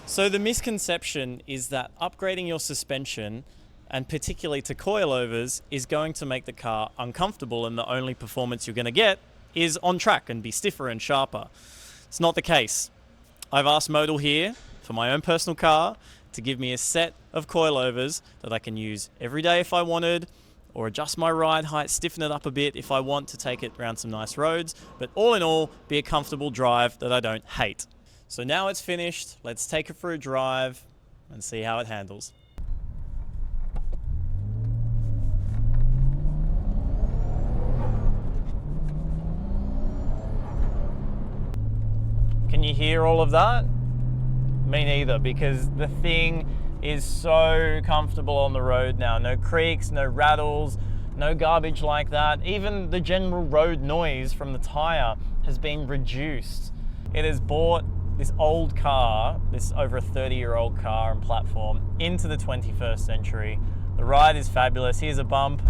So the misconception is that upgrading your suspension, and particularly to coilovers, is going to make the car uncomfortable, and the only performance you're going to get is on track and be stiffer and sharper. It's not the case. I've asked Modal here, for my own personal car, to give me a set of coilovers that I can use every day if I wanted, or adjust my ride height, stiffen it up a bit if I want to take it around some nice roads, but all in all, be a comfortable drive that I don't hate. So now it's finished, let's take it for a drive and see how it handles. Can you hear all of that? Me neither, because the thing is so comfortable on the road now. No creaks, no rattles, no garbage like that. Even the general road noise from the tire has been reduced. It has brought this old car, this over a 30-year-old car and platform, into the 21st century. The ride is fabulous. Here's a bump.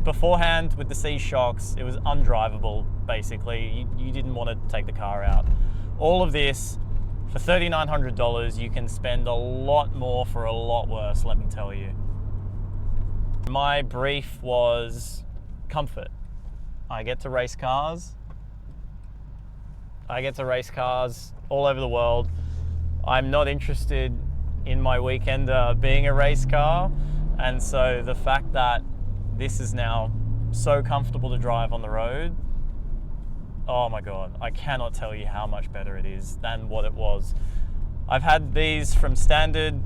Beforehand, with the C-shocks, it was undrivable, basically. You didn't want to take the car out. All of this, for $3,900, you can spend a lot more for a lot worse, let me tell you. My brief was comfort. I get to race cars. I get to race cars all over the world. I'm not interested in my weekender being a race car, and so the fact that this is now so comfortable to drive on the road, oh my God, I cannot tell you how much better it is than what it was. I've had these from standard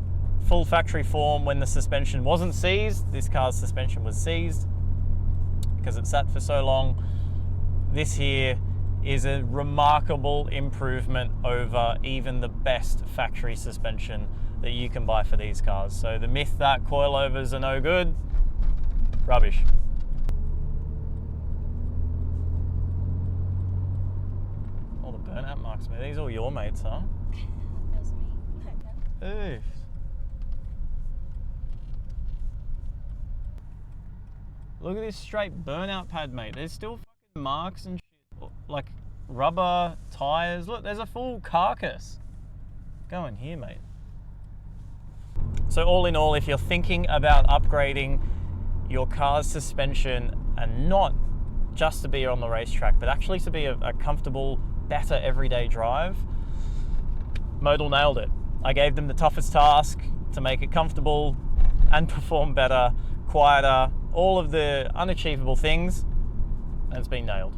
full factory form when the suspension wasn't seized. This car's suspension was seized because it sat for so long. This here is a remarkable improvement over even the best factory suspension that you can buy for these cars. So the myth that coilovers are no good, rubbish. All the burnout marks, mate. These are all your mates, huh? That's me. Oof. Look at this straight burnout pad, mate. There's still fucking marks and shit. Like rubber tires. Look, there's a full carcass. Go in here, mate. So all in all, if you're thinking about upgrading your car's suspension, and not just to be on the racetrack, but actually to be a comfortable, better everyday drive, Modal nailed it. I gave them the toughest task to make it comfortable and perform better, quieter, all of the unachievable things, and it's been nailed.